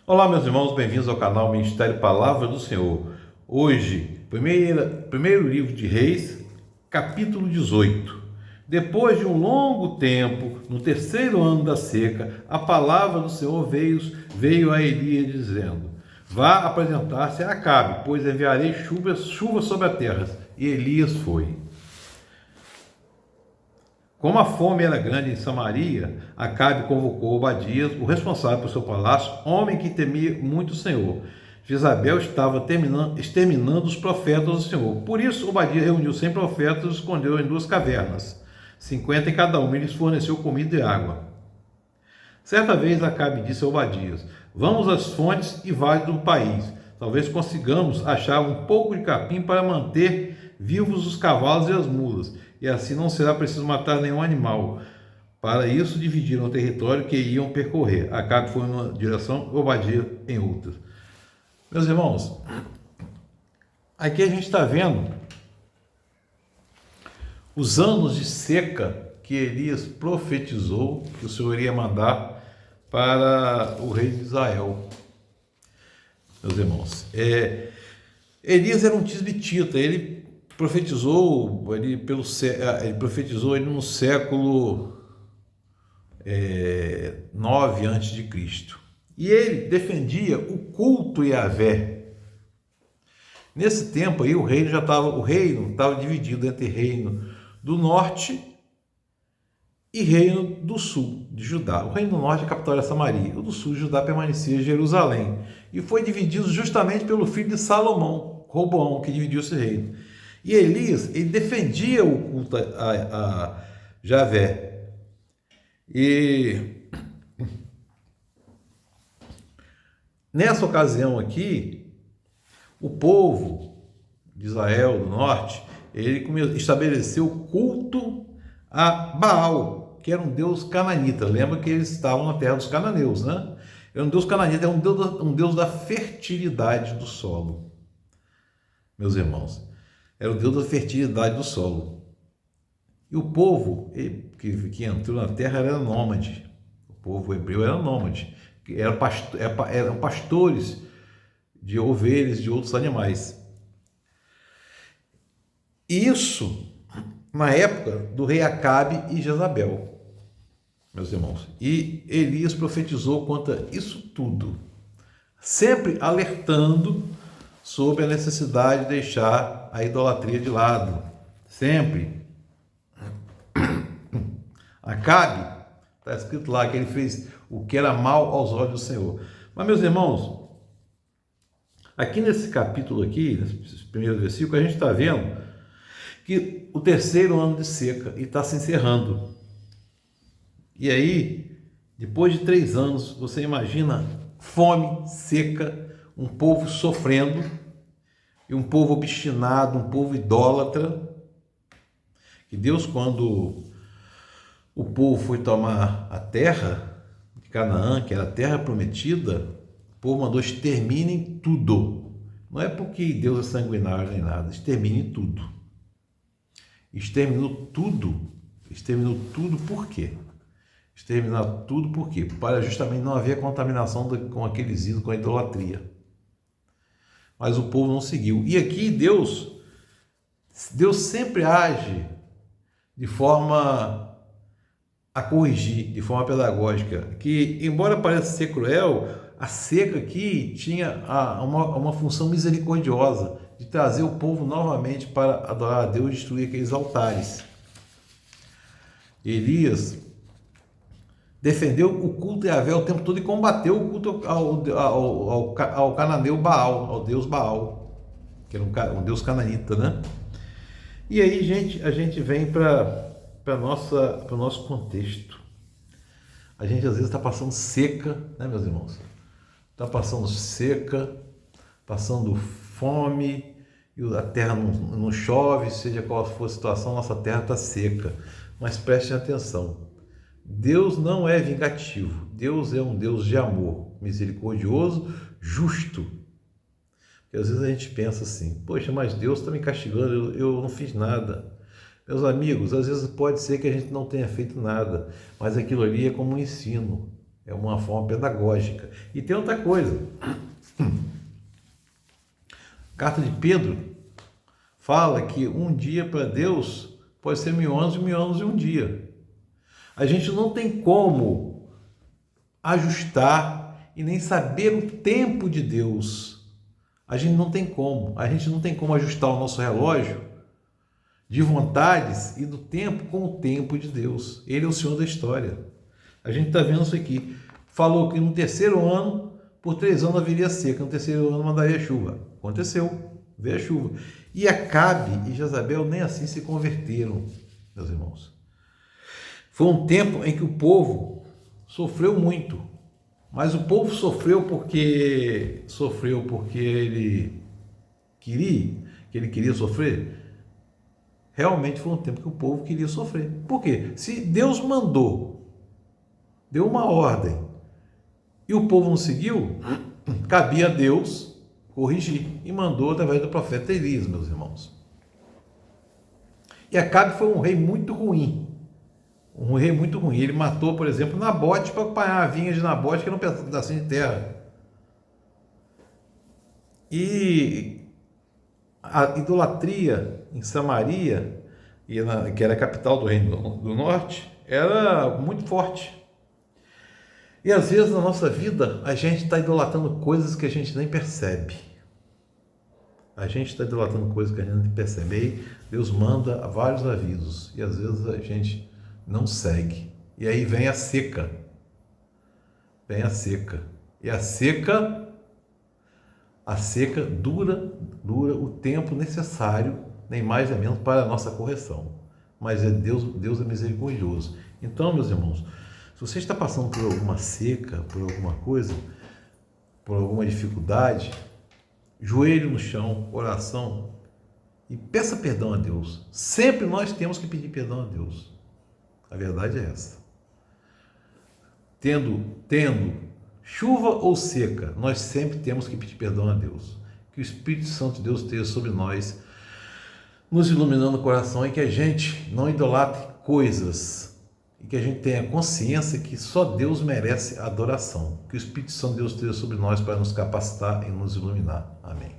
Olá, meus irmãos, bem-vindos ao canal Ministério Palavra do Senhor. Hoje, primeiro livro de Reis, capítulo 18. Depois de um longo tempo, no terceiro ano da seca, a palavra do Senhor veio a Elias dizendo: vá apresentar-se a Acabe, pois enviarei chuva sobre a terra. E Elias foi. Como a fome era grande em Samaria, Acabe convocou Obadias, o responsável por seu palácio, homem que temia muito o Senhor. Jezabel estava exterminando os profetas do Senhor. Por isso, Obadias reuniu 100 profetas e os escondeu em 2 cavernas, 50 em cada uma, e lhes forneceu comida e água. Certa vez, Acabe disse a Obadias: vamos às fontes e vales do país. Talvez consigamos achar um pouco de capim para manter vivos os cavalos e as mulas, e assim não será preciso matar nenhum animal. Para isso, dividiram o território que iam percorrer. Acabe foi em uma direção, Obadias em outra. Meus irmãos, aqui a gente está vendo os anos de seca que Elias profetizou que o Senhor iria mandar para o rei de Israel. Meus irmãos, Elias era um tisbitita, ele profetizou no século 9 a.C. E ele defendia o culto a Yahvé. Nesse tempo aí o reino estava dividido entre reino do norte e reino do sul de Judá. O reino do norte, a capital era Samaria. O do sul de Judá permanecia em Jerusalém. E foi dividido justamente pelo filho de Salomão, Roboão, que dividiu esse reino. E Elias, ele defendia o culto a Javé. E nessa ocasião aqui, o povo de Israel do norte, ele estabeleceu o culto a Baal, que era um deus cananita. Lembra que eles estavam na terra dos cananeus, né? Era um deus cananita, era um deus da fertilidade do solo. Meus irmãos, era o deus da fertilidade do solo. E o povo que entrou na terra era nômade. O povo hebreu era nômade. Eram pastores de ovelhas, de outros animais. Isso na época do rei Acabe e Jezabel, meus irmãos. E Elias profetizou contra isso tudo, sempre alertando sobre a necessidade de deixar a idolatria de lado. Sempre. Acabe, está escrito lá que ele fez o que era mal aos olhos do Senhor. Mas, meus irmãos, aqui nesse capítulo aqui, nesse primeiro versículo, a gente está vendo que o terceiro ano de seca está se encerrando. E aí, depois de 3 anos, você imagina fome, seca, um povo sofrendo, e um povo obstinado, um povo idólatra, que Deus, quando o povo foi tomar a terra de Canaã, que era a terra prometida, o povo mandou: exterminem tudo. Não é porque Deus é sanguinário nem nada, exterminem tudo. Exterminou tudo por quê? Exterminar tudo por quê? Para justamente não haver contaminação com aqueles ídolos, com a idolatria. Mas o povo não seguiu. E aqui Deus sempre age de forma a corrigir, de forma pedagógica, que embora pareça ser cruel, a seca aqui tinha uma função misericordiosa, de trazer o povo novamente para adorar a Deus e destruir aqueles altares. Elias defendeu o culto a Yahvé o tempo todo e combateu o culto ao cananeu Baal, ao deus Baal, que era um deus cananita, né? E aí, gente, a gente vem para o nosso contexto. A gente às vezes está passando seca, né, meus irmãos? Está passando seca, passando fome, e a terra não chove, seja qual for a situação, nossa terra está seca. Mas prestem atenção, Deus não é vingativo, Deus é um Deus de amor, misericordioso, justo. Porque às vezes a gente pensa assim: poxa, mas Deus está me castigando, eu não fiz nada. Meus amigos, às vezes pode ser que a gente não tenha feito nada, mas aquilo ali é como um ensino, É uma forma pedagógica. E tem outra coisa. Carta de Pedro fala que um dia para Deus pode ser 1000 anos e 1000 anos em um dia. A gente não tem como ajustar e nem saber o tempo de Deus. A gente não tem como. A gente não tem como ajustar o nosso relógio de vontades e do tempo com o tempo de Deus. Ele é o Senhor da história. A gente está vendo isso aqui. Falou que no terceiro ano, por 3 anos haveria seca. No terceiro ano mandaria chuva. Aconteceu. Veio a chuva. E Acabe e Jezabel nem assim se converteram, meus irmãos. Foi um tempo em que o povo sofreu muito. Mas o povo sofreu porque ele queria sofrer. Realmente foi um tempo que o povo queria sofrer. Por quê? Se Deus mandou, deu uma ordem, e o povo não seguiu, cabia a Deus corrigir. E mandou através do profeta Elias, meus irmãos. E Acabe foi um rei muito ruim. Ele matou, por exemplo, Nabote para apanhar a vinha de Nabote, que era um pedacinho de terra. E a idolatria em Samaria, que era a capital do Reino do Norte, era muito forte. E às vezes na nossa vida a gente está idolatrando coisas que a gente nem percebe. A gente está idolatrando coisas que a gente nem percebe. Aí Deus manda vários avisos e às vezes a gente não segue. E aí vem a seca. E a seca dura o tempo necessário, nem mais nem menos, para a nossa correção. Mas Deus é misericordioso. Então, meus irmãos, se você está passando por alguma seca, por alguma coisa, por alguma dificuldade, joelho no chão, oração, e peça perdão a Deus. Sempre nós temos que pedir perdão a Deus. A verdade é essa. Tendo chuva ou seca, nós sempre temos que pedir perdão a Deus. Que o Espírito Santo de Deus esteja sobre nós, nos iluminando o coração, e que a gente não idolatre coisas, e que a gente tenha consciência que só Deus merece adoração. Que o Espírito Santo de Deus esteja sobre nós para nos capacitar e nos iluminar. Amém.